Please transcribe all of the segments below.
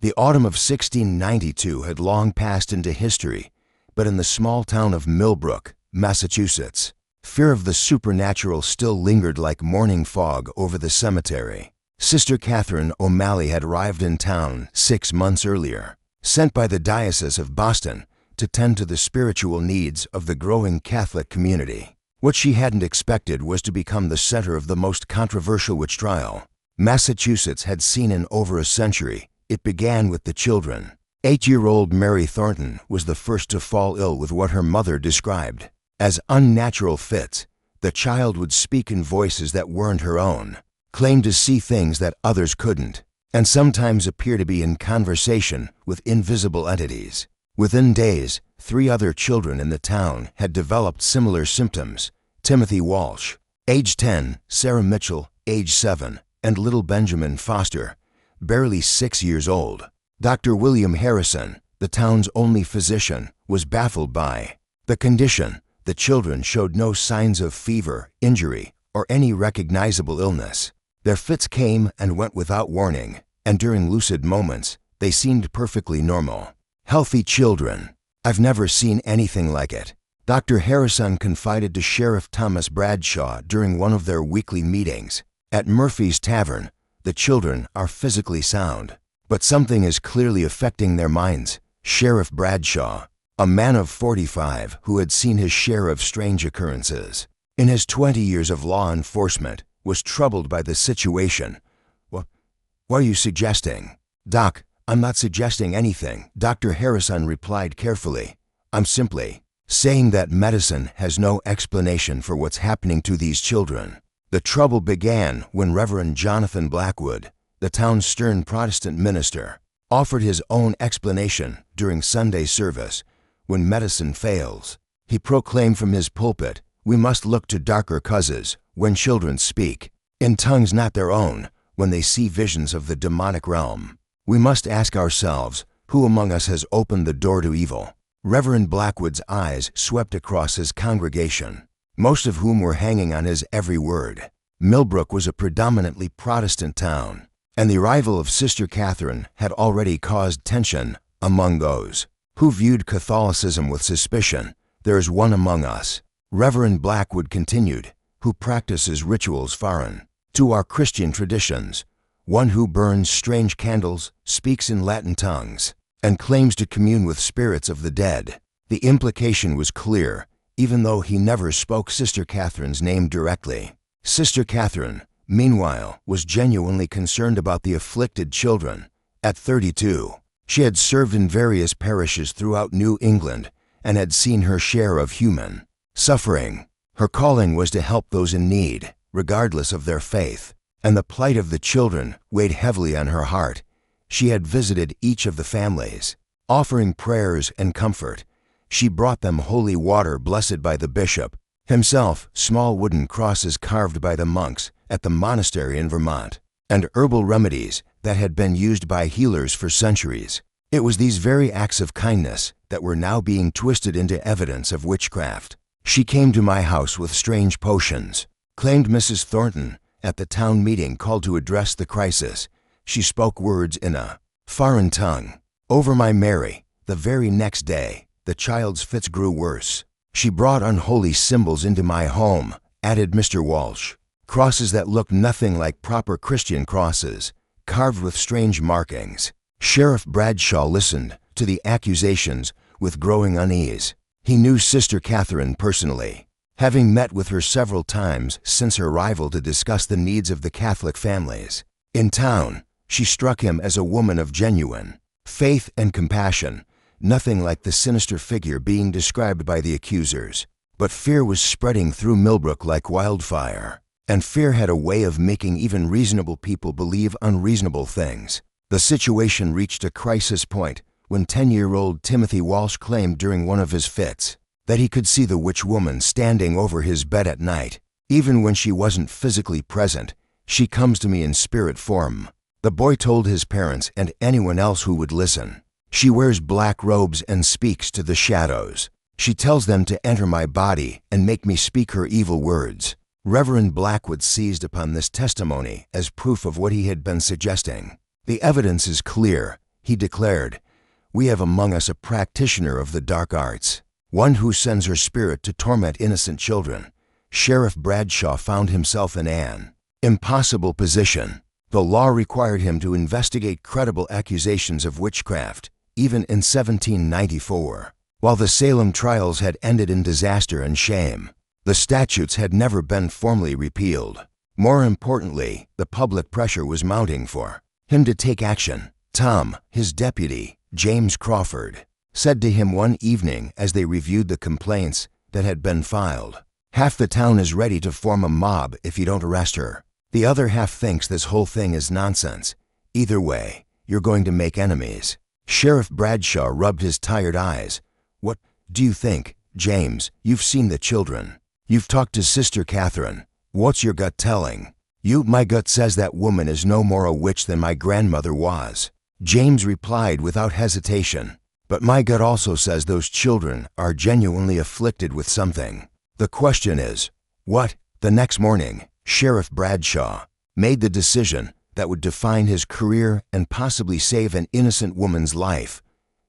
The autumn of 1692 had long passed into history, but in the small town of Millbrook, Massachusetts, fear of the supernatural still lingered like morning fog over the cemetery. Sister Catherine O'Malley had arrived in town 6 months earlier, sent by the Diocese of Boston to tend to the spiritual needs of the growing Catholic community. What she hadn't expected was to become the center of the most controversial witch trial Massachusetts had seen in over a century. It began with the children. 8-year-old Mary Thornton was the first to fall ill with what her mother described as unnatural fits. The child would speak in voices that weren't her own, claim to see things that others couldn't, and sometimes appear to be in conversation with invisible entities. Within days, 3 other children in the town had developed similar symptoms: Timothy Walsh, age 10, Sarah Mitchell, age 7, and little Benjamin Foster, barely 6 years old. Dr. William Harrison, the town's only physician, was baffled by the condition. The children showed no signs of fever, injury, or any recognizable illness. Their fits came and went without warning, and during lucid moments, they seemed perfectly normal. Healthy children. I've never seen anything like it. Dr. Harrison confided to Sheriff Thomas Bradshaw during one of their weekly meetings. At Murphy's Tavern, the children are physically sound, but something is clearly affecting their minds. Sheriff Bradshaw, a man of 45 who had seen his share of strange occurrences in his 20 years of law enforcement, was troubled by the situation. What are you suggesting? Doc, I'm not suggesting anything, Dr. Harrison replied carefully. I'm simply saying that medicine has no explanation for what's happening to these children. The trouble began when Reverend Jonathan Blackwood, the town's stern Protestant minister, offered his own explanation during Sunday service. When medicine fails, he proclaimed from his pulpit, we must look to darker causes when children speak in tongues not their own, when they see visions of the demonic realm. We must ask ourselves, who among us has opened the door to evil? Reverend Blackwood's eyes swept across his congregation, most of whom were hanging on his every word. Millbrook was a predominantly Protestant town, and the arrival of Sister Catherine had already caused tension among those who viewed Catholicism with suspicion. There is one among us, Reverend Blackwood continued, who practices rituals foreign to our Christian traditions, one who burns strange candles, speaks in Latin tongues, and claims to commune with spirits of the dead. The implication was clear, even though he never spoke Sister Catherine's name directly. Sister Catherine, meanwhile, was genuinely concerned about the afflicted children. At 32, she had served in various parishes throughout New England and had seen her share of human suffering. Her calling was to help those in need, regardless of their faith, and the plight of the children weighed heavily on her heart. She had visited each of the families, offering prayers and comfort. She brought them holy water blessed by the bishop himself, small wooden crosses carved by the monks at the monastery in Vermont, and herbal remedies that had been used by healers for centuries. It was these very acts of kindness that were now being twisted into evidence of witchcraft. She came to my house with strange potions, claimed Mrs. Thornton. At the town meeting called to address the crisis, she spoke words in a foreign tongue over my Mary. The very next day, the child's fits grew worse. She brought unholy symbols into my home, added Mr. Walsh, crosses that looked nothing like proper Christian crosses, carved with strange markings. Sheriff Bradshaw listened to the accusations with growing unease. He knew Sister Catherine personally, having met with her several times since her arrival to discuss the needs of the Catholic families in town. She struck him as a woman of genuine faith and compassion, nothing like the sinister figure being described by the accusers. But fear was spreading through Millbrook like wildfire, and fear had a way of making even reasonable people believe unreasonable things. The situation reached a crisis point when 10-year-old Timothy Walsh claimed during one of his fits that he could see the witch woman standing over his bed at night. Even when she wasn't physically present, she comes to me in spirit form. The boy told his parents and anyone else who would listen. She wears black robes and speaks to the shadows. She tells them to enter my body and make me speak her evil words. Reverend Blackwood seized upon this testimony as proof of what he had been suggesting. The evidence is clear. he declared, "We have among us a practitioner of the dark arts, one who sends her spirit to torment innocent children." Sheriff Bradshaw found himself in an impossible position. The law required him to investigate credible accusations of witchcraft, even in 1794. While the Salem trials had ended in disaster and shame, the statutes had never been formally repealed. More importantly, the public pressure was mounting for him to take action. Tom, his deputy, James Crawford, said to him one evening as they reviewed the complaints that had been filed, "Half the town is ready to form a mob if you don't arrest her. The other half thinks this whole thing is nonsense. Either way, you're going to make enemies." Sheriff Bradshaw rubbed his tired eyes. "What do you think, James? You've seen the children. You've talked to Sister Catherine. What's your gut telling?" My gut says that woman is no more a witch than my grandmother was," James replied without hesitation. "But my gut also says those children are genuinely afflicted with something. The question is, what?" The next morning, Sheriff Bradshaw made the decision that would define his career and possibly save an innocent woman's life.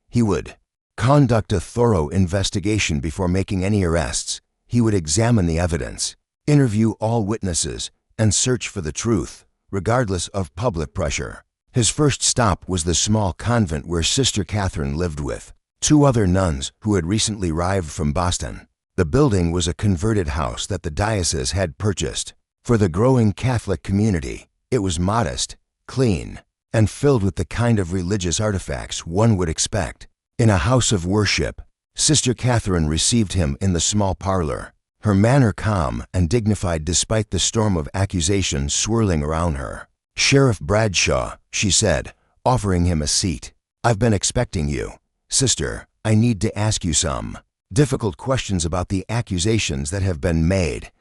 He would conduct a thorough investigation before making any arrests. He would examine the evidence, interview all witnesses, and search for the truth, regardless of public pressure. His first stop was the small convent where Sister Catherine lived with two other nuns who had recently arrived from Boston. The building was a converted house that the diocese had purchased for the growing Catholic community. It was modest, clean, and filled with the kind of religious artifacts one would expect in a house of worship. Sister Catherine received him in the small parlor, her manner calm and dignified despite the storm of accusations swirling around her. "Sheriff Bradshaw," she said, offering him a seat, "I've been expecting you. Sister, I need to ask you some difficult questions about the accusations that have been made."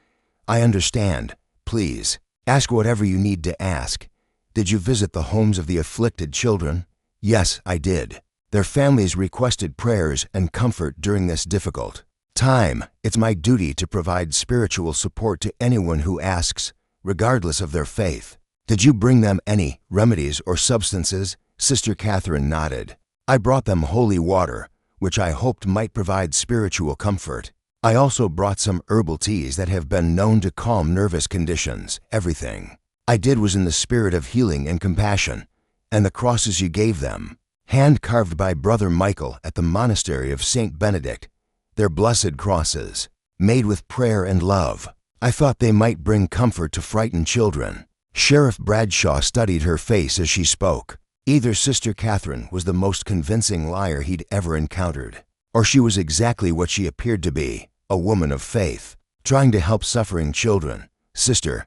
"I understand. Please, ask whatever you need to ask." "Did you visit the homes of the afflicted children?" "Yes, I did. Their families requested prayers and comfort during this difficult time. It's my duty to provide spiritual support to anyone who asks, regardless of their faith." "Did you bring them any remedies or substances?" Sister Catherine nodded. "I brought them holy water, which I hoped might provide spiritual comfort. I also brought some herbal teas that have been known to calm nervous conditions. Everything I did was in the spirit of healing and compassion." "And the crosses you gave them?" "Hand-carved by Brother Michael at the monastery of St. Benedict. They're blessed crosses, made with prayer and love. I thought they might bring comfort to frightened children." Sheriff Bradshaw studied her face as she spoke. Either Sister Catherine was the most convincing liar he'd ever encountered, or she was exactly what she appeared to be, a woman of faith, trying to help suffering children. "Sister,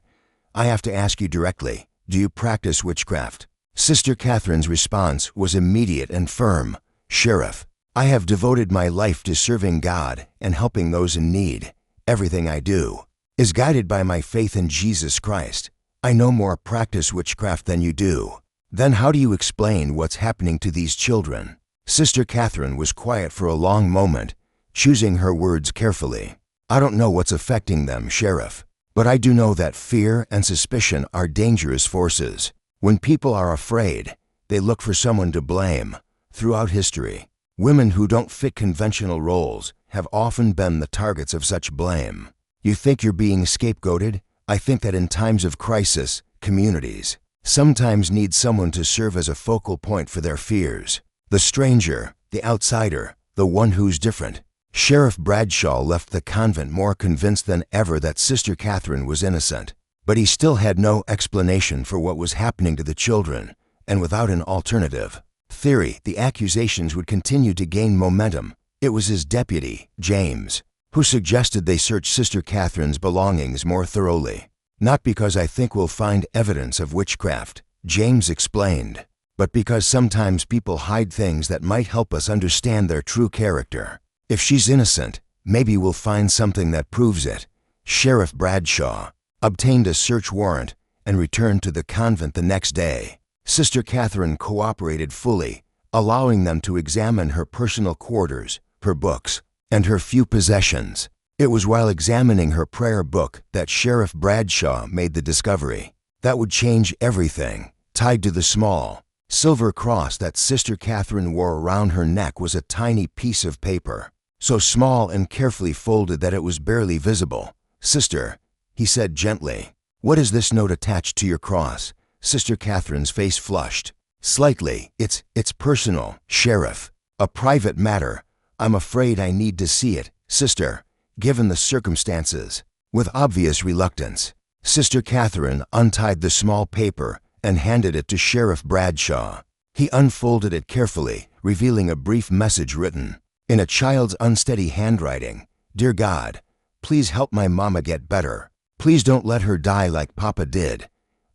I have to ask you directly, do you practice witchcraft?" Sister Catherine's response was immediate and firm. "Sheriff, I have devoted my life to serving God and helping those in need. Everything I do is guided by my faith in Jesus Christ. I no more practice witchcraft than you do." "Then how do you explain what's happening to these children?" Sister Catherine was quiet for a long moment, choosing her words carefully. "I don't know what's affecting them, Sheriff, but I do know that fear and suspicion are dangerous forces. When people are afraid, they look for someone to blame. Throughout history, women who don't fit conventional roles have often been the targets of such blame." "You think you're being scapegoated?" "I think that in times of crisis, communities sometimes need someone to serve as a focal point for their fears. The stranger, the outsider, the one who's different." Sheriff Bradshaw left the convent more convinced than ever that Sister Catherine was innocent. But he still had no explanation for what was happening to the children, and without an alternative theory, the accusations would continue to gain momentum. It was his deputy, James, who suggested they search Sister Catherine's belongings more thoroughly. "Not because I think we'll find evidence of witchcraft," James explained, "but because sometimes people hide things that might help us understand their true character. If she's innocent, maybe we'll find something that proves it." Sheriff Bradshaw obtained a search warrant and returned to the convent the next day. Sister Catherine cooperated fully, allowing them to examine her personal quarters, her books, and her few possessions. It was while examining her prayer book that Sheriff Bradshaw made the discovery that would change everything, tied to the small silver cross that Sister Catherine wore around her neck was a tiny piece of paper, so small and carefully folded that it was barely visible. "Sister," he said gently, "what is this note attached to your cross?" Sister Catherine's face flushed slightly. It's personal, Sheriff. A private matter. I'm afraid I need to see it, Sister, given the circumstances." With obvious reluctance, Sister Catherine untied the small paper and handed it to Sheriff Bradshaw. He unfolded it carefully, revealing a brief message written in a child's unsteady handwriting. "Dear God, please help my mama get better. Please don't let her die like Papa did.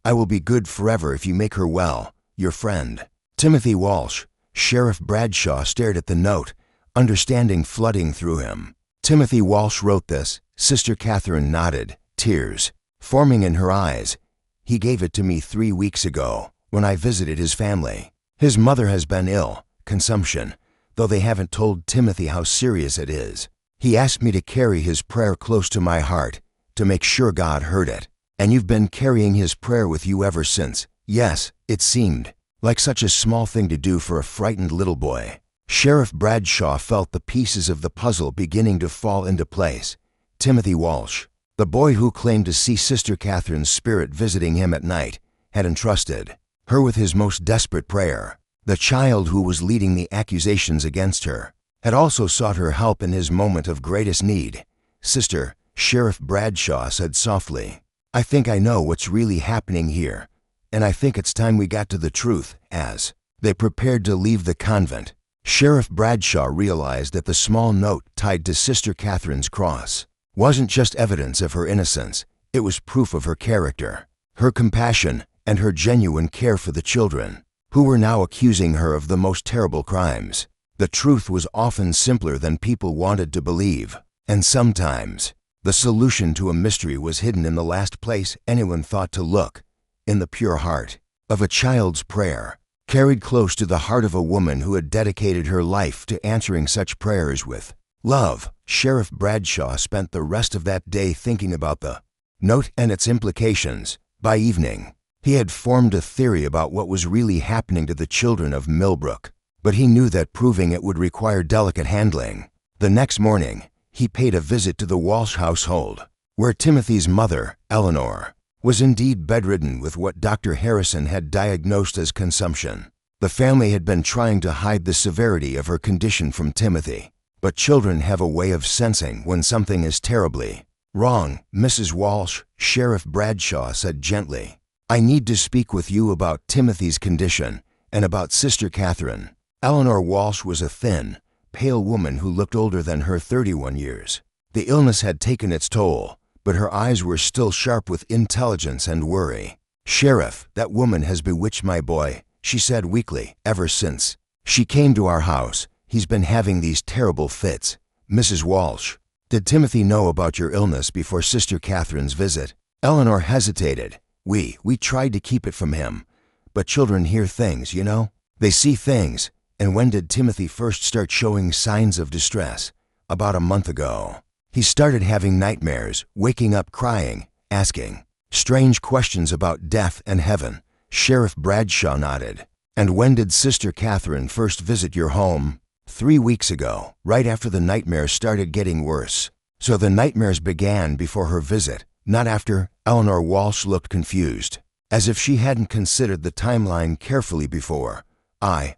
I will be good forever if you make her well. Your friend, Timothy Walsh." Sheriff Bradshaw stared at the note, understanding flooding through him. "Timothy Walsh wrote this." Sister Catherine nodded, tears forming in her eyes. "He gave it to me 3 weeks ago when I visited his family. His mother has been ill, consumption, though they haven't told Timothy how serious it is. He asked me to carry his prayer close to my heart to make sure God heard it. And you've been carrying his prayer with you ever since." Yes, it seemed like such a small thing to do for a frightened little boy. Sheriff Bradshaw felt the pieces of the puzzle beginning to fall into place. Timothy Walsh, the boy who claimed to see Sister Catherine's spirit visiting him at night, had entrusted her with his most desperate prayer. The child who was leading the accusations against her had also sought her help in his moment of greatest need. "Sister," Sheriff Bradshaw said softly, "I think I know what's really happening here, and I think it's time we got to the truth." As they prepared to leave the convent, Sheriff Bradshaw realized that the small note tied to Sister Catherine's cross wasn't just evidence of her innocence, it was proof of her character, her compassion, and her genuine care for the children, who were now accusing her of the most terrible crimes. The truth was often simpler than people wanted to believe, and sometimes the solution to a mystery was hidden in the last place anyone thought to look, in the pure heart of a child's prayer, carried close to the heart of a woman who had dedicated her life to answering such prayers with love. Sheriff Bradshaw spent the rest of that day thinking about the note and its implications. By evening, he had formed a theory about what was really happening to the children of Millbrook, but he knew that proving it would require delicate handling. The next morning, he paid a visit to the Walsh household, where Timothy's mother, Eleanor, was indeed bedridden with what Dr. Harrison had diagnosed as consumption. The family had been trying to hide the severity of her condition from Timothy, but children have a way of sensing when something is terribly wrong. "Mrs. Walsh," Sheriff Bradshaw said gently, "I need to speak with you about Timothy's condition and about Sister Catherine." Eleanor Walsh was a thin, pale woman who looked older than her 31 years. The illness had taken its toll, but her eyes were still sharp with intelligence and worry. "Sheriff, that woman has bewitched my boy," she said weakly. "Ever since she came to our house, he's been having these terrible fits." "Mrs. Walsh, did Timothy know about your illness before Sister Catherine's visit?" Eleanor hesitated. We tried to keep it from him, but children hear things, you know? They see things. And when did Timothy first start showing signs of distress?" "About a month ago. He started having nightmares, waking up crying, asking strange questions about death and heaven." Sheriff Bradshaw nodded. "And when did Sister Catherine first visit your home?" 3 weeks ago, right after the nightmares started getting worse." "So the nightmares began before her visit, not after?" Eleanor Walsh looked confused, as if she hadn't considered the timeline carefully before.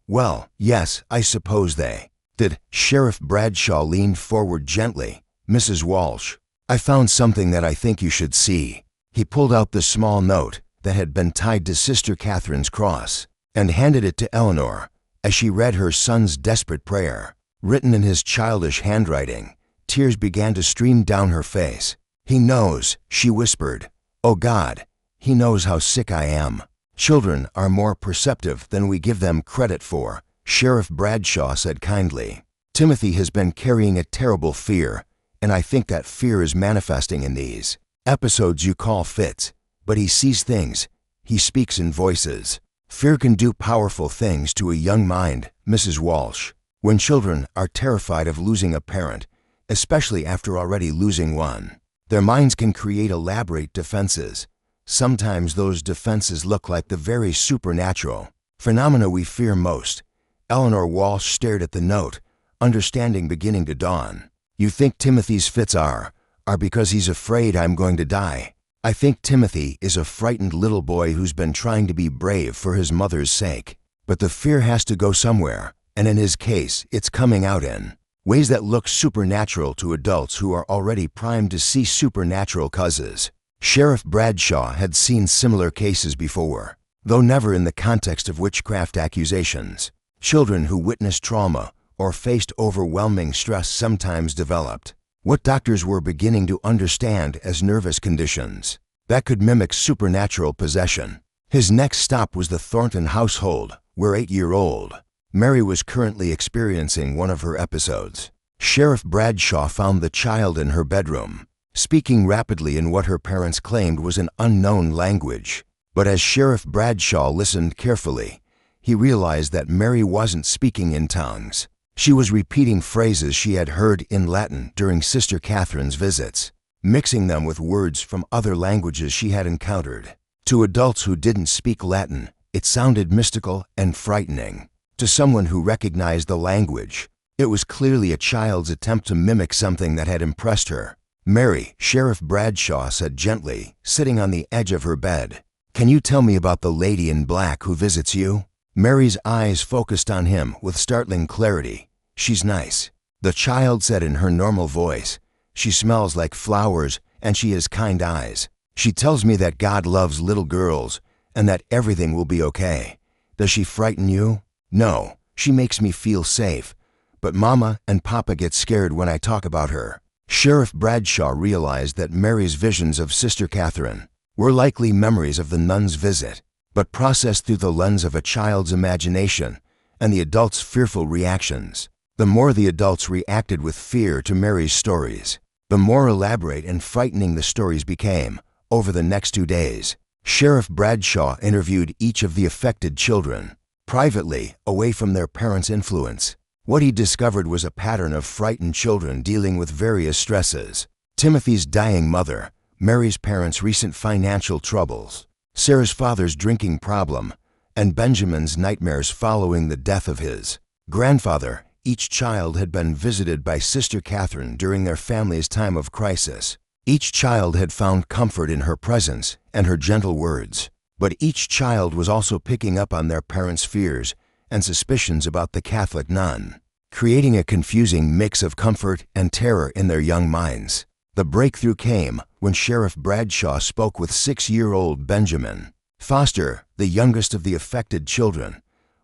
Well, yes, I suppose they did." Sheriff Bradshaw leaned forward gently. "Mrs. Walsh, I found something that I think you should see." He pulled out the small note that had been tied to Sister Catherine's cross and handed it to Eleanor as she read her son's desperate prayer. Written in his childish handwriting, tears began to stream down her face. "He knows," she whispered. "Oh God, he knows how sick I am." "Children are more perceptive than we give them credit for," Sheriff Bradshaw said kindly. "Timothy has been carrying a terrible fear, and I think that fear is manifesting in these episodes you call fits. But he sees things. He speaks in voices. Fear can do powerful things to a young mind, Mrs. Walsh. When children are terrified of losing a parent, especially after already losing one, their minds can create elaborate defenses. Sometimes those defenses look like the very supernatural. Phenomena we fear most. Eleanor Walsh stared at the note, understanding beginning to dawn. You think Timothy's fits are because he's afraid I'm going to die. I think Timothy is a frightened little boy who's been trying to be brave for his mother's sake. But the fear has to go somewhere, and in his case, it's coming out in ways that look supernatural to adults who are already primed to see supernatural causes. Sheriff Bradshaw had seen similar cases before, though never in the context of witchcraft accusations. Children who witnessed trauma or faced overwhelming stress sometimes developed what doctors were beginning to understand as nervous conditions that could mimic supernatural possession. His next stop was the Thornton household, where 8-year-old Mary was currently experiencing one of her episodes. Sheriff Bradshaw found the child in her bedroom, speaking rapidly in what her parents claimed was an unknown language. But as Sheriff Bradshaw listened carefully, he realized that Mary wasn't speaking in tongues. She was repeating phrases she had heard in Latin during Sister Catherine's visits, mixing them with words from other languages she had encountered. To adults who didn't speak Latin, it sounded mystical and frightening. To someone who recognized the language, it was clearly a child's attempt to mimic something that had impressed her. Mary, Sheriff Bradshaw said gently, sitting on the edge of her bed, "Can you tell me about the lady in black who visits you?" Mary's eyes focused on him with startling clarity. "She's nice," the child said in her normal voice. "She smells like flowers and she has kind eyes. She tells me that God loves little girls and that everything will be okay. Does she frighten you?" "No, she makes me feel safe, but Mama and Papa get scared when I talk about her." Sheriff Bradshaw realized that Mary's visions of Sister Catherine were likely memories of the nun's visit, but processed through the lens of a child's imagination and the adult's fearful reactions. The more the adults reacted with fear to Mary's stories, the more elaborate and frightening the stories became. Over the next 2 days, Sheriff Bradshaw interviewed each of the affected children, privately, away from their parents' influence. What he discovered was a pattern of frightened children dealing with various stresses. Timothy's dying mother, Mary's parents' recent financial troubles, Sarah's father's drinking problem, and Benjamin's nightmares following the death of his grandfather. Each child had been visited by Sister Catherine during their family's time of crisis. Each child had found comfort in her presence and her gentle words. But each child was also picking up on their parents' fears and suspicions about the Catholic nun, creating a confusing mix of comfort and terror in their young minds. The breakthrough came when Sheriff Bradshaw spoke with 6-year-old Benjamin Foster, the youngest of the affected children.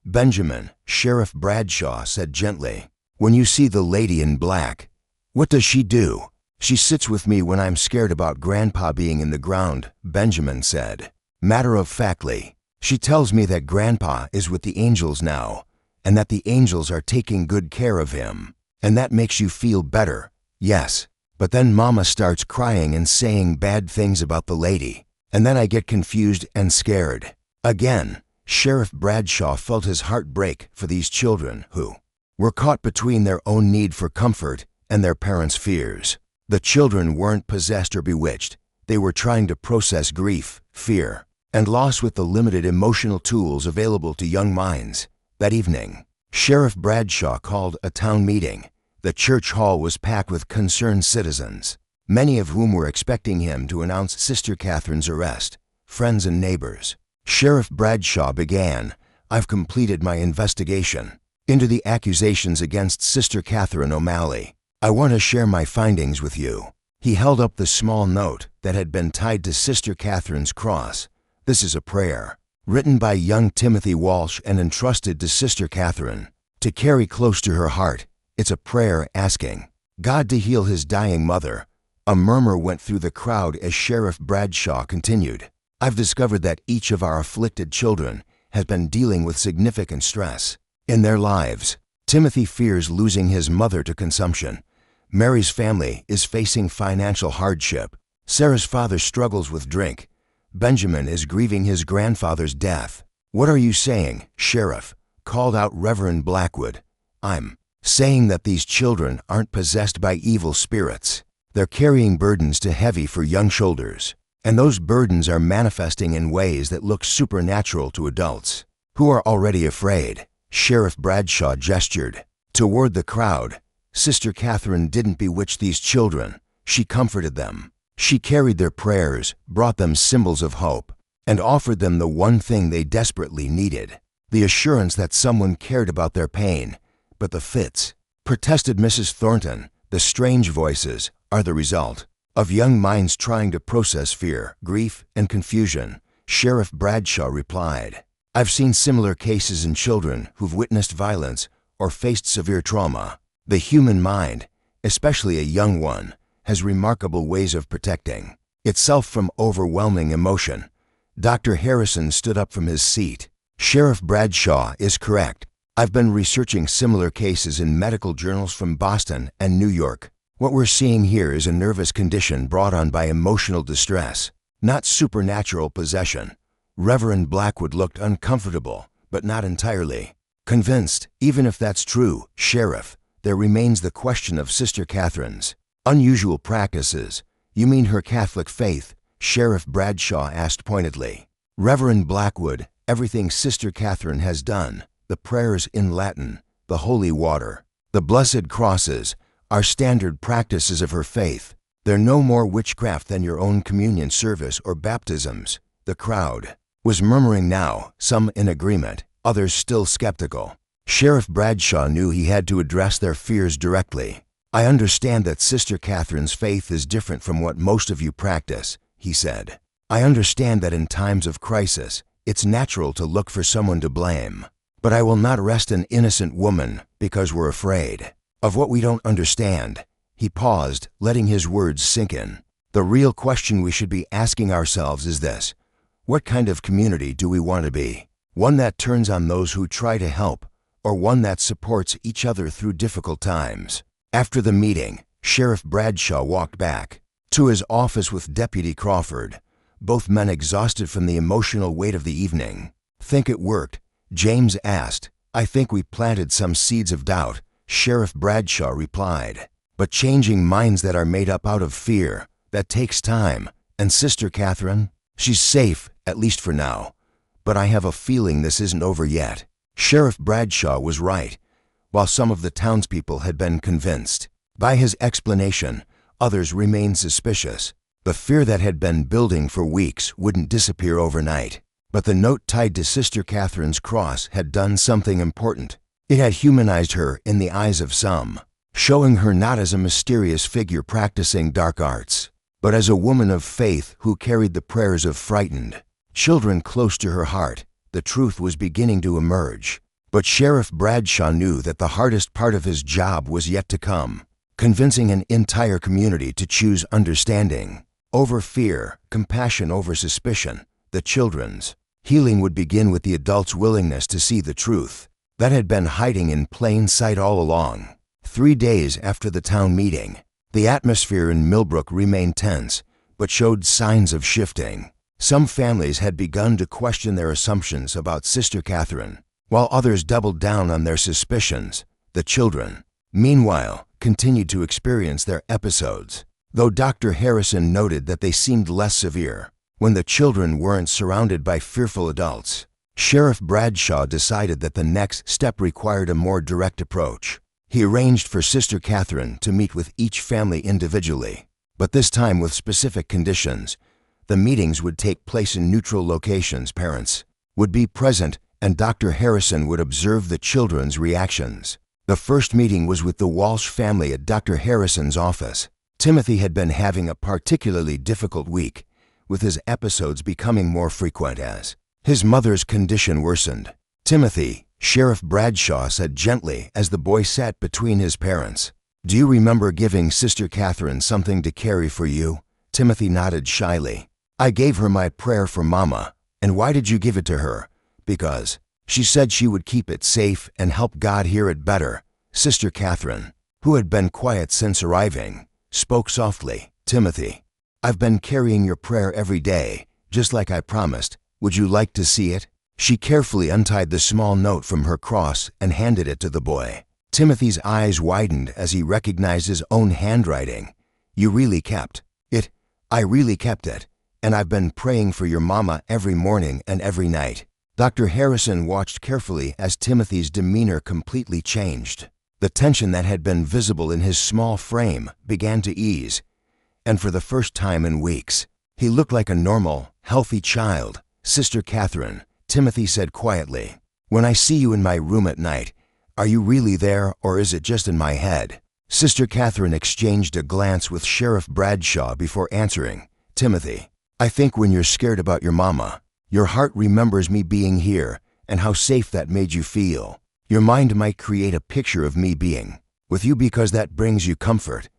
"Benjamin," Sheriff Bradshaw said gently, "when you see the lady in black, what does she do?" "She sits with me when I'm scared about Grandpa being in the ground," Benjamin said. Matter-of-factly, "She tells me that Grandpa is with the angels now, and that the angels are taking good care of him. And that makes you feel better." "Yes, but then Mama starts crying and saying bad things about the lady, and then I get confused and scared." Again, Sheriff Bradshaw felt his heart break for these children who were caught between their own need for comfort and their parents' fears. The children weren't possessed or bewitched. They were trying to process grief, fear, and loss with the limited emotional tools available to young minds. That evening, Sheriff Bradshaw called a town meeting. The church hall was packed with concerned citizens, many of whom were expecting him to announce Sister Catherine's arrest. Friends and neighbors. Sheriff Bradshaw began, "I've completed my investigation into the accusations against Sister Catherine O'Malley. I want to share my findings with you." He held up the small note that had been tied to Sister Catherine's cross. "This is a prayer, written by young Timothy Walsh and entrusted to Sister Catherine to carry close to her heart. It's a prayer asking God to heal his dying mother." A murmur went through the crowd as Sheriff Bradshaw continued, "I've discovered that each of our afflicted children has been dealing with significant stress in their lives. Timothy fears losing his mother to consumption. Mary's family is facing financial hardship. Sarah's father struggles with drink. Benjamin is grieving his grandfather's death." "What are you saying, Sheriff?" called out Reverend Blackwood. "I'm saying that these children aren't possessed by evil spirits. They're carrying burdens too heavy for young shoulders, and those burdens are manifesting in ways that look supernatural to adults. who are already afraid. Sheriff Bradshaw gestured toward the crowd. Sister Catherine didn't bewitch these children. She comforted them. She carried their prayers, brought them symbols of hope, and offered them the one thing they desperately needed, the assurance that someone cared about their pain. But the fits, protested Mrs. Thornton, the strange voices, are the result of young minds trying to process fear, grief, and confusion. Sheriff Bradshaw replied, I've seen similar cases in children who've witnessed violence or faced severe trauma. The human mind, especially a young one, has remarkable ways of protecting itself from overwhelming emotion. Dr. Harrison stood up from his seat. Sheriff Bradshaw is correct. I've been researching similar cases in medical journals from Boston and New York. What we're seeing here is a nervous condition brought on by emotional distress, not supernatural possession. Reverend Blackwood looked uncomfortable, but not entirely convinced. Even if that's true, Sheriff, there remains the question of Sister Catherine's unusual practices. You mean her Catholic faith? Sheriff Bradshaw asked pointedly. Reverend Blackwood, everything Sister Catherine has done, the prayers in Latin, the holy water, the blessed crosses, are standard practices of her faith. They're no more witchcraft than your own communion service or baptisms. The crowd was murmuring now, some in agreement, others still skeptical. Sheriff Bradshaw knew he had to address their fears directly. I understand that Sister Catherine's faith is different from what most of you practice, he said. I understand that in times of crisis, it's natural to look for someone to blame. But I will not arrest an innocent woman because we're afraid of what we don't understand. He paused, letting his words sink in. The real question we should be asking ourselves is this: what kind of community do we want to be? One that turns on those who try to help, or one that supports each other through difficult times? After the meeting, Sheriff Bradshaw walked back to his office with Deputy Crawford, both men exhausted from the emotional weight of the evening. Think it worked? James asked. I think we planted some seeds of doubt, Sheriff Bradshaw replied. But changing minds that are made up out of fear, that takes time. And Sister Catherine? She's safe, at least for now. But I have a feeling this isn't over yet. Sheriff Bradshaw was right. While some of the townspeople had been convinced by his explanation, others remained suspicious. The fear that had been building for weeks wouldn't disappear overnight. But the note tied to Sister Catherine's cross had done something important. It had humanized her in the eyes of some, showing her not as a mysterious figure practicing dark arts, but as a woman of faith who carried the prayers of frightened children close to her heart. The truth was beginning to emerge. But Sheriff Bradshaw knew that the hardest part of his job was yet to come, convincing an entire community to choose understanding over fear, compassion over suspicion. The children's healing would begin with the adults' willingness to see the truth that had been hiding in plain sight all along. 3 days after the town meeting, the atmosphere in Millbrook remained tense, but showed signs of shifting. Some families had begun to question their assumptions about Sister Catherine, while others doubled down on their suspicions. The children, meanwhile, continued to experience their episodes, though Dr. Harrison noted that they seemed less severe when the children weren't surrounded by fearful adults. Sheriff Bradshaw decided that the next step required a more direct approach. He arranged for Sister Catherine to meet with each family individually, but this time with specific conditions. The meetings would take place in neutral locations. Parents would be present, and Dr. Harrison would observe the children's reactions. The first meeting was with the Walsh family at Dr. Harrison's office. Timothy had been having a particularly difficult week, with his episodes becoming more frequent as his mother's condition worsened. Timothy, Sheriff Bradshaw said gently as the boy sat between his parents. Do you remember giving Sister Catherine something to carry for you? Timothy nodded shyly. I gave her my prayer for Mama. And why did you give it to her? Because she said she would keep it safe and help God hear it better. Sister Catherine, who had been quiet since arriving, spoke softly. Timothy, I've been carrying your prayer every day, just like I promised. Would you like to see it? She carefully untied the small note from her cross and handed it to the boy. Timothy's eyes widened as he recognized his own handwriting. You really kept it? I really kept it, and I've been praying for your Mama every morning and every night. Dr. Harrison watched carefully as Timothy's demeanor completely changed. The tension that had been visible in his small frame began to ease, and for the first time in weeks, he looked like a normal, healthy child. "Sister Catherine," Timothy said quietly, "when I see you in my room at night, are you really there or is it just in my head?" Sister Catherine exchanged a glance with Sheriff Bradshaw before answering. "Timothy, I think when you're scared about your mama, your heart remembers me being here and how safe that made you feel. Your mind might create a picture of me being with you because that brings you comfort.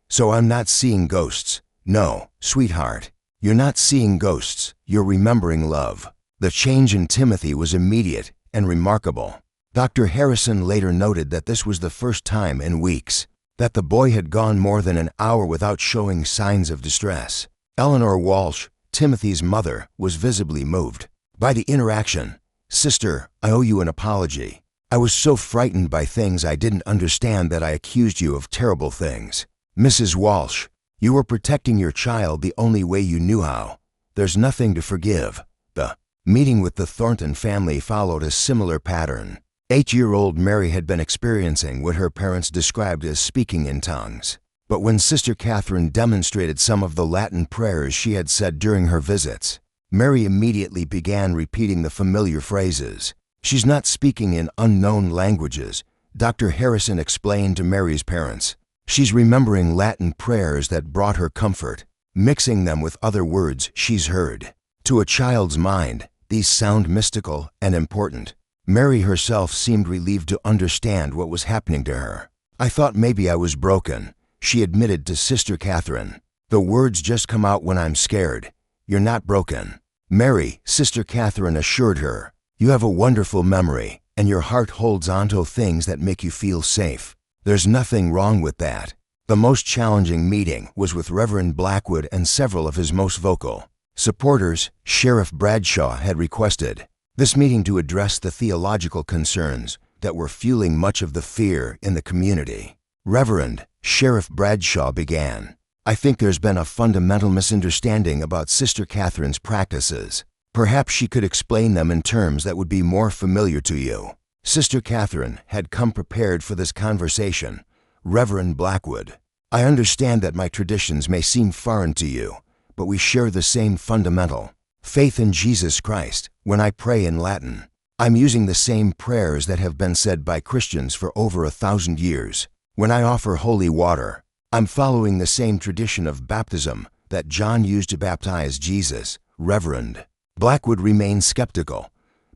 So I'm not seeing ghosts. No, sweetheart, you're not seeing ghosts. You're remembering love." The change in Timothy was immediate and remarkable. Dr. Harrison later noted that this was the first time in weeks that the boy had gone more than an hour without showing signs of distress. Eleanor Walsh, Timothy's mother, was visibly moved by the interaction. "Sister, I owe you an apology. I was so frightened by things I didn't understand that I accused you of terrible things." "Mrs. Walsh, you were protecting your child the only way you knew how. There's nothing to forgive." The meeting with the Thornton family followed a similar pattern. 8-year-old Mary had been experiencing what her parents described as speaking in tongues. But when Sister Catherine demonstrated some of the Latin prayers she had said during her visits, Mary immediately began repeating the familiar phrases. "She's not speaking in unknown languages," Dr. Harrison explained to Mary's parents. "She's remembering Latin prayers that brought her comfort, mixing them with other words she's heard." To a child's mind, these sound mystical and important. Mary herself seemed relieved to understand what was happening to her. "I thought maybe I was broken," she admitted to Sister Catherine. "The words just come out when I'm scared. You're not broken." "Mary," Sister Catherine assured her, "you have a wonderful memory, and your heart holds on to things that make you feel safe. There's nothing wrong with that." The most challenging meeting was with Reverend Blackwood and several of his most vocal supporters. Sheriff Bradshaw had requested this meeting to address the theological concerns that were fueling much of the fear in the community. "Reverend," Sheriff Bradshaw began, "I think there's been a fundamental misunderstanding about Sister Catherine's practices. Perhaps she could explain them in terms that would be more familiar to you." Sister Catherine had come prepared for this conversation. Reverend Blackwood, "I understand that my traditions may seem foreign to you, but we share the same fundamental faith in Jesus Christ. When I pray in Latin, I'm using the same prayers that have been said by Christians for over 1,000 years. When I offer holy water, I'm following the same tradition of baptism that John used to baptize Jesus." Reverend Blackwood remained skeptical.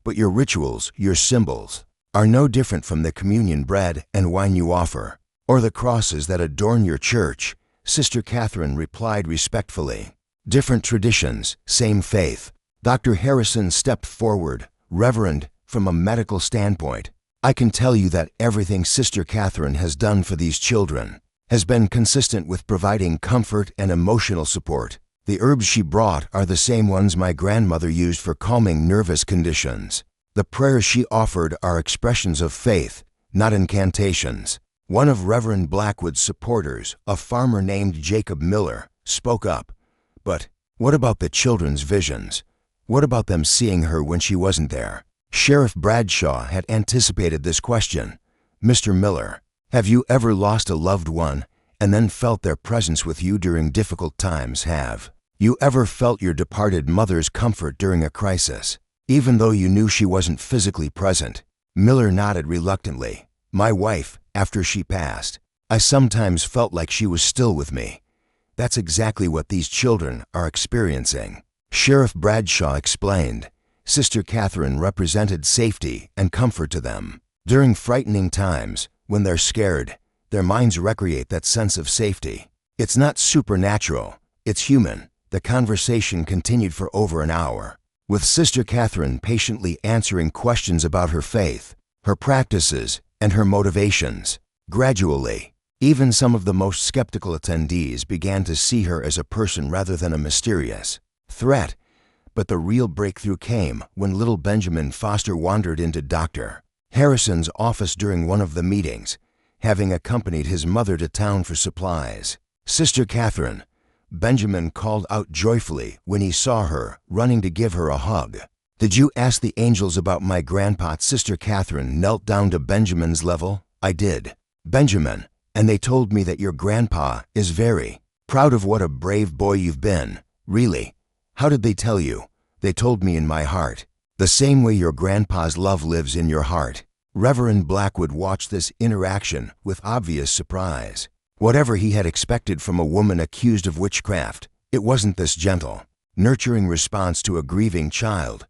"But your rituals, your symbols, are no different from the communion bread and wine you offer, or the crosses that adorn your church." Sister Catherine replied respectfully. "Different traditions, same faith." Dr. Harrison stepped forward. "Reverend, from a medical standpoint, I can tell you that everything Sister Catherine has done for these children has been consistent with providing comfort and emotional support. The herbs she brought are the same ones my grandmother used for calming nervous conditions. The prayers she offered are expressions of faith, not incantations." One of Reverend Blackwood's supporters, a farmer named Jacob Miller, spoke up. "But what about the children's visions? What about them seeing her when she wasn't there?" Sheriff Bradshaw had anticipated this question. "Mr. Miller, have you ever lost a loved one and then felt their presence with you during difficult times? Have you ever felt your departed mother's comfort during a crisis, even though you knew she wasn't physically present?" Miller nodded reluctantly. "My wife, after she passed, I sometimes felt like she was still with me. That's exactly what these children are experiencing." Sheriff Bradshaw explained. Sister Catherine represented safety and comfort to them. During frightening times, when they're scared, their minds recreate that sense of safety. "It's not supernatural, it's human." The conversation continued for over an hour, with Sister Catherine patiently answering questions about her faith, her practices, and her motivations. Gradually, even some of the most skeptical attendees began to see her as a person rather than a mysterious threat. But the real breakthrough came when little Benjamin Foster wandered into Dr. Harrison's office during one of the meetings, having accompanied his mother to town for supplies. "Sister Catherine," Benjamin called out joyfully when he saw her, running to give her a hug. Did you ask the angels about my grandpa? Sister Catherine knelt down to Benjamin's level. I did. Benjamin, and they told me that your grandpa is very proud of what a brave boy you've been. Really? How did they tell you? They told me in my heart. The same way your grandpa's love lives in your heart. Reverend Blackwood watched this interaction with obvious surprise. Whatever he had expected from a woman accused of witchcraft, it wasn't this gentle, nurturing response to a grieving child.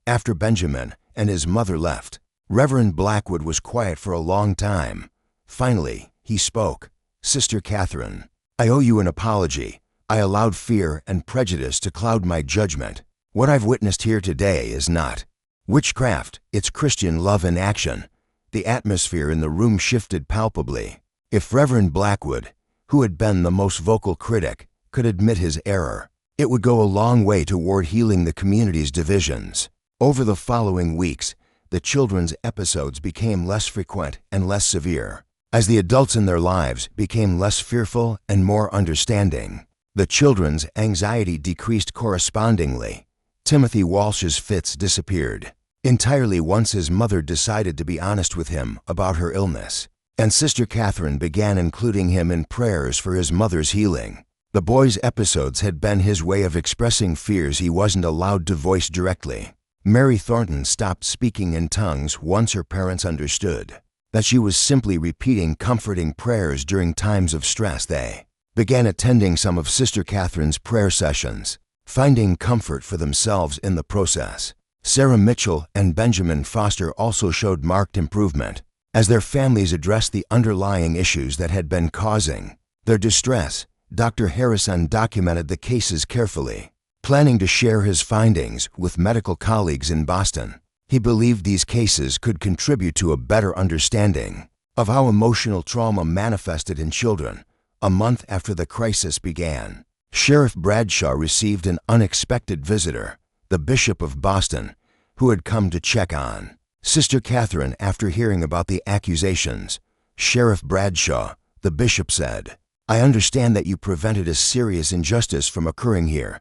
After Benjamin and his mother left, Reverend Blackwood was quiet for a long time. Finally, he spoke. Sister Catherine, I owe you an apology. I allowed fear and prejudice to cloud my judgment. What I've witnessed here today is not witchcraft, it's Christian love in action. The atmosphere in the room shifted palpably. If Reverend Blackwood, who had been the most vocal critic, could admit his error, it would go a long way toward healing the community's divisions. Over the following weeks, the children's episodes became less frequent and less severe. As the adults in their lives became less fearful and more understanding, the children's anxiety decreased correspondingly. Timothy Walsh's fits disappeared entirely once his mother decided to be honest with him about her illness, and Sister Catherine began including him in prayers for his mother's healing. The boy's episodes had been his way of expressing fears he wasn't allowed to voice directly. Mary Thornton stopped speaking in tongues once her parents understood that she was simply repeating comforting prayers during times of stress. They began attending some of Sister Catherine's prayer sessions, finding comfort for themselves in the process. Sarah Mitchell and Benjamin Foster also showed marked improvement as their families addressed the underlying issues that had been causing their distress. Dr. Harrison documented the cases carefully, planning to share his findings with medical colleagues in Boston. He believed these cases could contribute to a better understanding of how emotional trauma manifested in children. A month after the crisis began, Sheriff Bradshaw received an unexpected visitor, the Bishop of Boston, who had come to check on Sister Catherine after hearing about the accusations. Sheriff Bradshaw, the bishop said, I understand that you prevented a serious injustice from occurring here.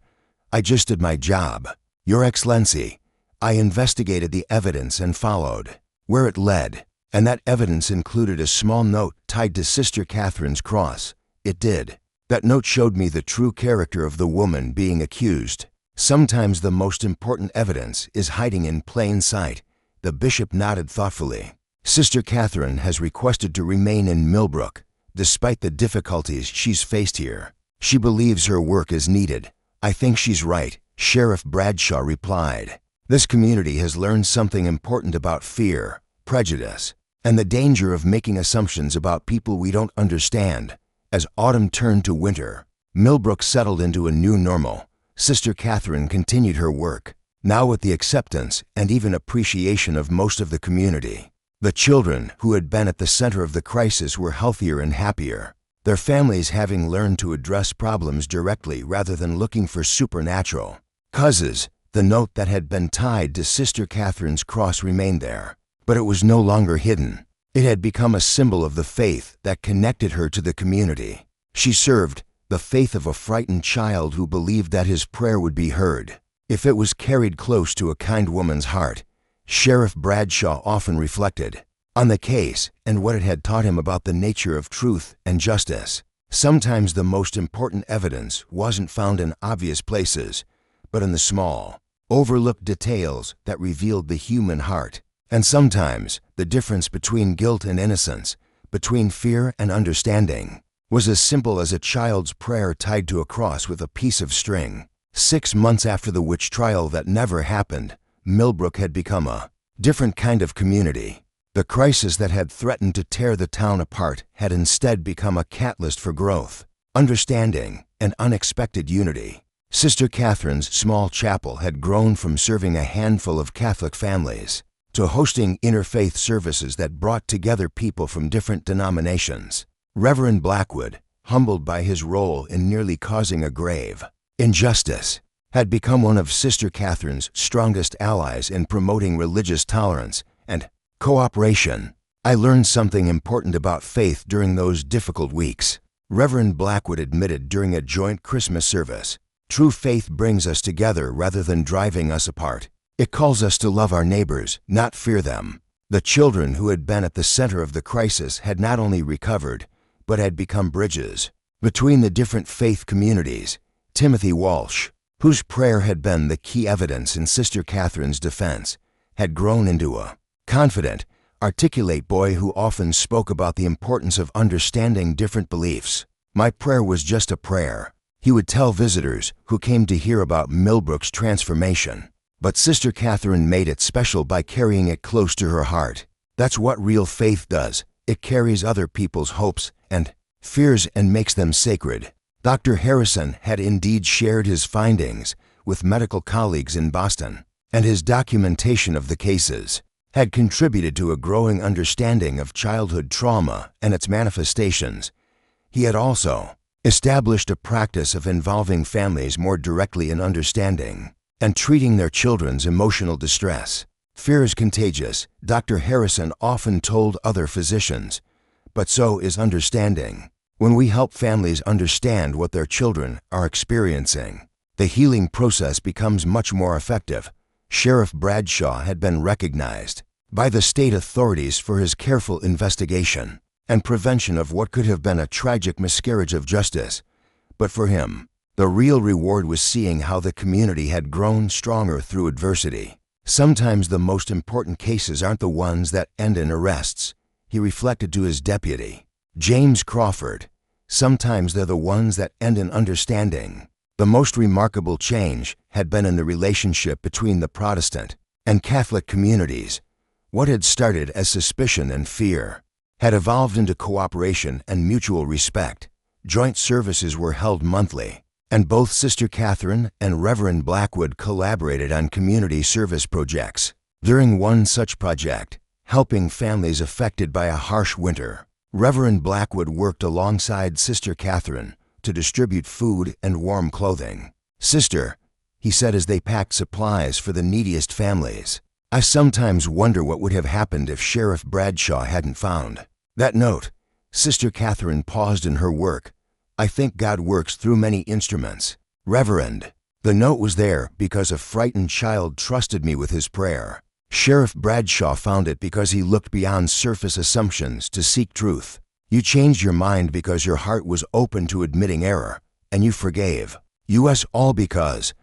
I just did my job. Your Excellency, I investigated the evidence and followed where it led, and that evidence included a small note tied to Sister Catherine's cross. It did. That note showed me the true character of the woman being accused. Sometimes the most important evidence is hiding in plain sight. The bishop nodded thoughtfully. Sister Catherine has requested to remain in Millbrook, despite the difficulties she's faced here. She believes her work is needed. I think she's right, Sheriff Bradshaw replied. This community has learned something important about fear, prejudice, and the danger of making assumptions about people we don't understand. As autumn turned to winter, Millbrook settled into a new normal. Sister Catherine continued her work, now with the acceptance and even appreciation of most of the community. The children who had been at the center of the crisis were healthier and happier, their families having learned to address problems directly rather than looking for supernatural causes. The note that had been tied to Sister Catherine's cross remained there, but it was no longer hidden. It had become a symbol of the faith that connected her to the community. She served the faith of a frightened child who believed that his prayer would be heard if it was carried close to a kind woman's heart. Sheriff Bradshaw often reflected on the case and what it had taught him about the nature of truth and justice. Sometimes the most important evidence wasn't found in obvious places, but in the small, overlooked details that revealed the human heart. And sometimes the difference between guilt and innocence, between fear and understanding, was as simple as a child's prayer tied to a cross with a piece of string. 6 months after the witch trial that never happened, Millbrook had become a different kind of community. The crisis that had threatened to tear the town apart had instead become a catalyst for growth, understanding, and unexpected unity. Sister Catherine's small chapel had grown from serving a handful of Catholic families to hosting interfaith services that brought together people from different denominations. Reverend Blackwood, humbled by his role in nearly causing a grave injustice, had become one of Sister Catherine's strongest allies in promoting religious tolerance and cooperation. I learned something important about faith during those difficult weeks, Reverend Blackwood admitted during a joint Christmas service. True faith brings us together rather than driving us apart. It calls us to love our neighbors, not fear them. The children who had been at the center of the crisis had not only recovered, but had become bridges between the different faith communities. Timothy Walsh, whose prayer had been the key evidence in Sister Catherine's defense, had grown into a confident, articulate boy who often spoke about the importance of understanding different beliefs. My prayer was just a prayer, he would tell visitors who came to hear about Millbrook's transformation. But Sister Catherine made it special by carrying it close to her heart. That's what real faith does. It carries other people's hopes and fears and makes them sacred. Dr. Harrison had indeed shared his findings with medical colleagues in Boston, and his documentation of the cases had contributed to a growing understanding of childhood trauma and its manifestations. He had also established a practice of involving families more directly in understanding and treating their children's emotional distress. Fear is contagious, Dr. Harrison often told other physicians, but so is understanding. When we help families understand what their children are experiencing, the healing process becomes much more effective. Sheriff Bradshaw had been recognized by the state authorities for his careful investigation and prevention of what could have been a tragic miscarriage of justice. But for him, the real reward was seeing how the community had grown stronger through adversity. Sometimes the most important cases aren't the ones that end in arrests, he reflected to his deputy, James Crawford. Sometimes they're the ones that end in understanding. The most remarkable change had been in the relationship between the Protestant and Catholic communities. What had started as suspicion and fear had evolved into cooperation and mutual respect. Joint services were held monthly, and both Sister Catherine and Reverend Blackwood collaborated on community service projects. During one such project, helping families affected by a harsh winter, Reverend Blackwood worked alongside Sister Catherine to distribute food and warm clothing. "Sister," he said as they packed supplies for the neediest families, "I sometimes wonder what would have happened if Sheriff Bradshaw hadn't found that note." Sister Catherine paused in her work. "I think God works through many instruments. Reverend, the note was there because a frightened child trusted me with his prayer. Sheriff Bradshaw found it because he looked beyond surface assumptions to seek truth. You changed your mind because your heart was open to admitting error, and you forgave. Us all because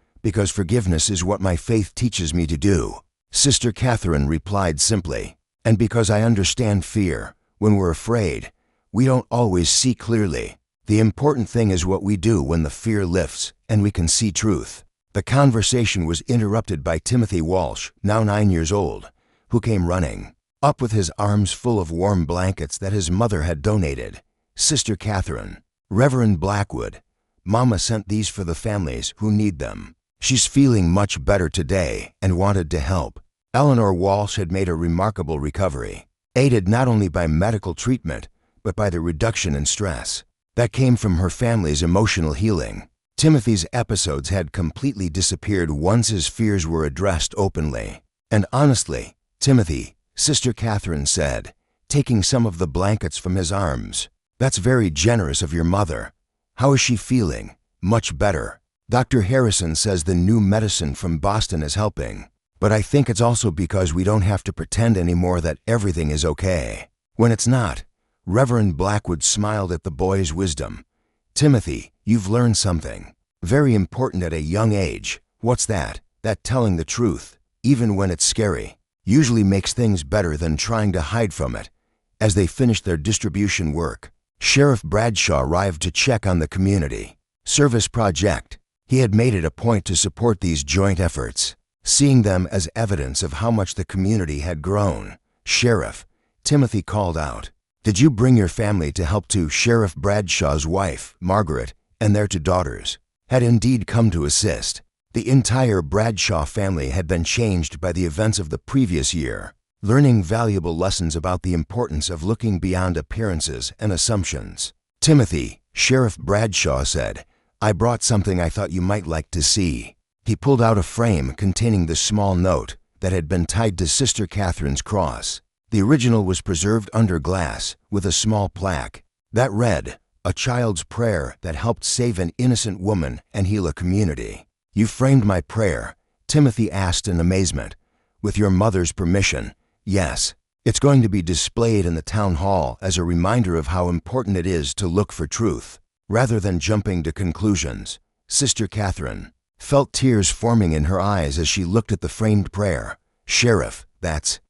forgiveness is what my faith teaches me to do." Sister Catherine replied simply, "And because I understand fear. When we're afraid, we don't always see clearly. The important thing is what we do when the fear lifts and we can see truth." The conversation was interrupted by Timothy Walsh, now 9 years old, who came running up with his arms full of warm blankets that his mother had donated. "Sister Catherine, Reverend Blackwood, Mama sent these for the families who need them. She's feeling much better today and wanted to help." Eleanor Walsh had made a remarkable recovery, aided not only by medical treatment, but by the reduction in stress that came from her family's emotional healing. Timothy's episodes had completely disappeared once his fears were addressed openly. "And honestly, Timothy," Sister Catherine said, taking some of the blankets from his arms, "that's very generous of your mother. How is she feeling?" "Much better. Dr. Harrison says the new medicine from Boston is helping. But I think it's also because we don't have to pretend anymore that everything is okay when it's not." Reverend Blackwood smiled at the boy's wisdom. "Timothy, you've learned something very important at a young age." "What's that?" "That telling the truth, even when it's scary, usually makes things better than trying to hide from it." As they finished their distribution work, Sheriff Bradshaw arrived to check on the community service project. He had made it a point to support these joint efforts, seeing them as evidence of how much the community had grown. "Sheriff," Timothy called out, "did you bring your family to help too?" Sheriff Bradshaw's wife, Margaret, and their two daughters had indeed come to assist. The entire Bradshaw family had been changed by the events of the previous year, learning valuable lessons about the importance of looking beyond appearances and assumptions. "Timothy," Sheriff Bradshaw said, "I brought something I thought you might like to see." He pulled out a frame containing the small note that had been tied to Sister Catherine's cross. The original was preserved under glass with a small plaque that read, "A child's prayer that helped save an innocent woman and heal a community. You framed my prayer, Timothy asked in amazement. With your mother's permission, yes. It's going to be displayed in the town hall as a reminder of how important it is to look for truth, rather than jumping to conclusions. Sister Catherine felt tears forming in her eyes as she looked at the framed prayer. Sheriff, that's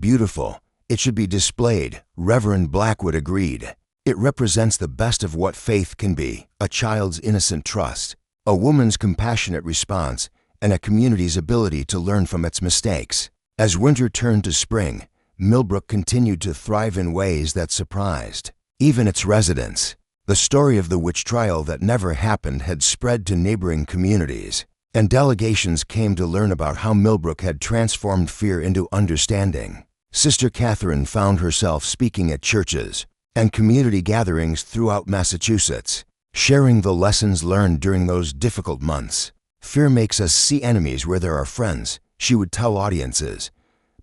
beautiful. It should be displayed, Reverend Blackwood agreed. It represents the best of what faith can be, a child's innocent trust, a woman's compassionate response, and a community's ability to learn from its mistakes. As winter turned to spring, Millbrook continued to thrive in ways that surprised even its residents. The story of the witch trial that never happened had spread to neighboring communities, and delegations came to learn about how Millbrook had transformed fear into understanding. Sister Catherine found herself speaking at churches and community gatherings throughout Massachusetts, sharing the lessons learned during those difficult months. Fear makes us see enemies where there are friends, she would tell audiences.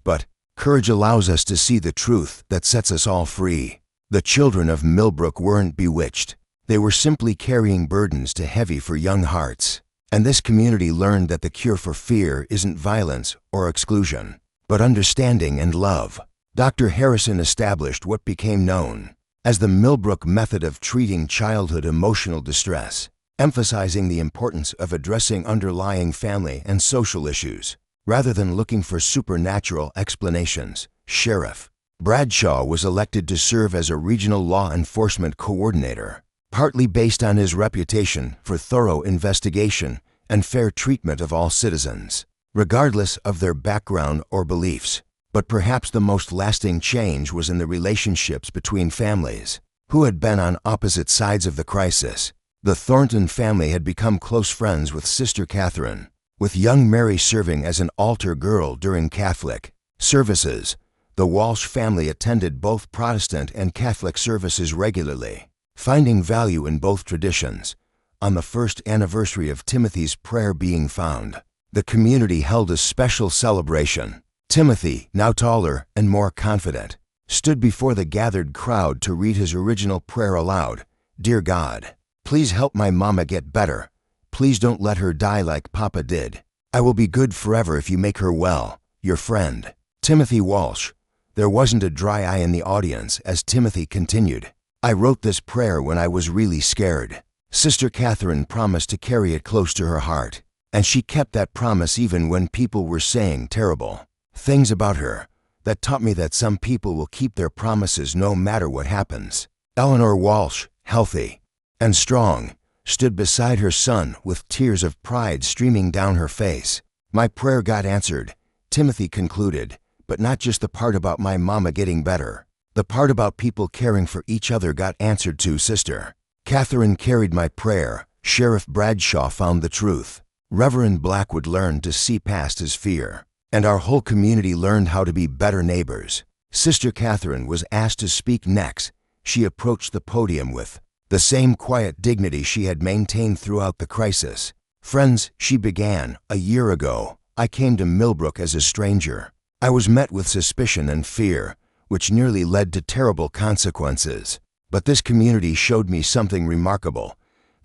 But courage allows us to see the truth that sets us all free. The children of Millbrook weren't bewitched. They were simply carrying burdens too heavy for young hearts. And this community learned that the cure for fear isn't violence or exclusion, but understanding and love. Dr. Harrison established what became known as the Millbrook method of treating childhood emotional distress, emphasizing the importance of addressing underlying family and social issues, rather than looking for supernatural explanations. Sheriff Bradshaw was elected to serve as a regional law enforcement coordinator, partly based on his reputation for thorough investigation and fair treatment of all citizens, regardless of their background or beliefs. But perhaps the most lasting change was in the relationships between families who had been on opposite sides of the crisis. The Thornton family had become close friends with Sister Catherine, with young Mary serving as an altar girl during Catholic services. The Walsh family attended both Protestant and Catholic services regularly, finding value in both traditions. On the first anniversary of Timothy's prayer being found, the community held a special celebration. Timothy, now taller and more confident, stood before the gathered crowd to read his original prayer aloud. Dear God, please help my mama get better. Please don't let her die like Papa did. I will be good forever if you make her well. Your friend, Timothy Walsh. There wasn't a dry eye in the audience as Timothy continued. I wrote this prayer when I was really scared. Sister Catherine promised to carry it close to her heart, and she kept that promise even when people were saying terrible things about her. That taught me that some people will keep their promises no matter what happens. Eleanor Walsh, healthy and strong, stood beside her son with tears of pride streaming down her face. My prayer got answered, Timothy concluded, but not just the part about my mama getting better. The part about people caring for each other got answered too, Sister Catherine carried my prayer. Sheriff Bradshaw found the truth. Reverend Blackwood learned to see past his fear, and our whole community learned how to be better neighbors. Sister Catherine was asked to speak next. She approached the podium with the same quiet dignity she had maintained throughout the crisis. Friends, she began, a year ago, I came to Millbrook as a stranger. I was met with suspicion and fear, which nearly led to terrible consequences. But this community showed me something remarkable,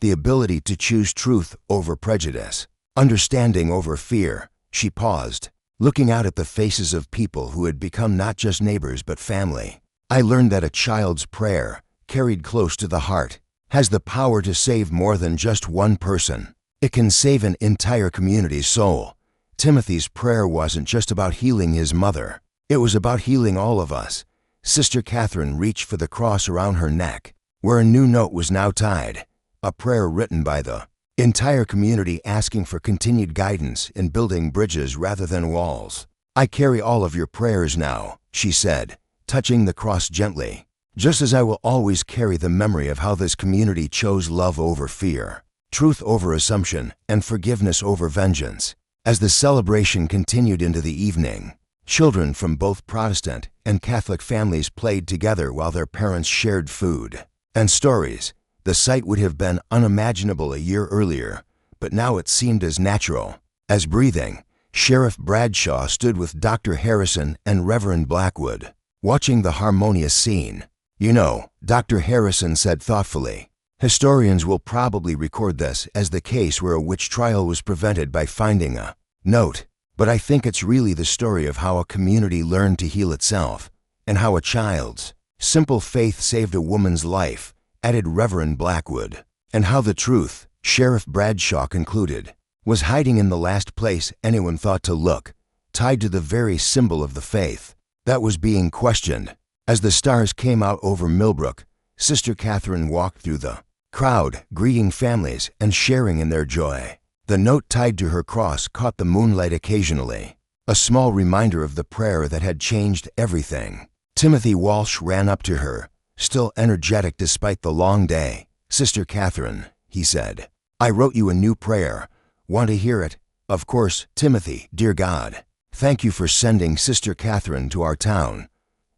the ability to choose truth over prejudice, understanding over fear. She paused, looking out at the faces of people who had become not just neighbors but family. I learned that a child's prayer, carried close to the heart, has the power to save more than just one person. It can save an entire community's soul. Timothy's prayer wasn't just about healing his mother. It was about healing all of us. Sister Catherine reached for the cross around her neck, where a new note was now tied, a prayer written by the entire community asking for continued guidance in building bridges rather than walls. I carry all of your prayers now, she said, touching the cross gently, just as I will always carry the memory of how this community chose love over fear, truth over assumption, and forgiveness over vengeance. As the celebration continued into the evening, children from both Protestant and Catholic families played together while their parents shared food and stories. The sight would have been unimaginable a year earlier, but now it seemed as natural as breathing. Sheriff Bradshaw stood with Dr. Harrison and Reverend Blackwood, watching the harmonious scene. You know, Dr. Harrison said thoughtfully, historians will probably record this as the case where a witch trial was prevented by finding a Note, but I think it's really the story of how a community learned to heal itself, and how a child's simple faith saved a woman's life, added Reverend Blackwood, and how the truth, Sheriff Bradshaw concluded, was hiding in the last place anyone thought to look, tied to the very symbol of the faith that was being questioned. As the stars came out over Millbrook, Sister Catherine walked through the crowd, greeting families and sharing in their joy. The note tied to her cross caught the moonlight occasionally, a small reminder of the prayer that had changed everything. Timothy Walsh ran up to her, still energetic despite the long day. "Sister Catherine," he said, "I wrote you a new prayer. Want to hear it?" "Of course, Timothy, dear God. Thank you for sending Sister Catherine to our town.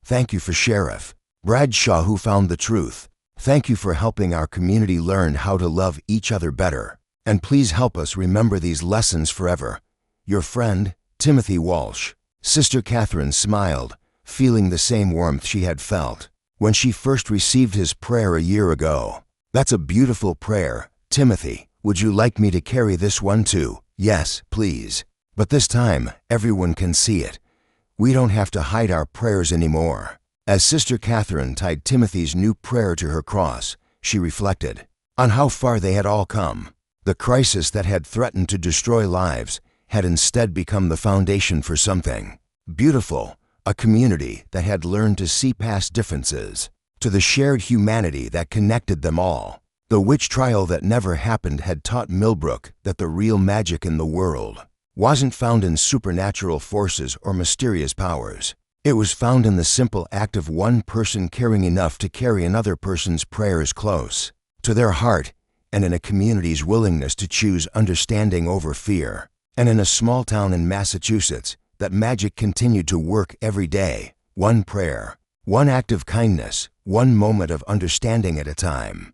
Thank you for Sheriff Bradshaw who found the truth. Thank you for helping our community learn how to love each other better. And please help us remember these lessons forever. Your friend, Timothy Walsh." Sister Catherine smiled, feeling the same warmth she had felt when she first received his prayer a year ago. "That's a beautiful prayer, Timothy. Would you like me to carry this one too?" "Yes, please. But this time, everyone can see it. We don't have to hide our prayers anymore." As Sister Catherine tied Timothy's new prayer to her cross, she reflected on how far they had all come. The crisis that had threatened to destroy lives had instead become the foundation for something beautiful, a community that had learned to see past differences, to the shared humanity that connected them all. The witch trial that never happened had taught Millbrook that the real magic in the world wasn't found in supernatural forces or mysterious powers. It was found in the simple act of one person caring enough to carry another person's prayers close to their heart, and in a community's willingness to choose understanding over fear. And in a small town in Massachusetts, that magic continued to work every day, one prayer, one act of kindness, one moment of understanding at a time.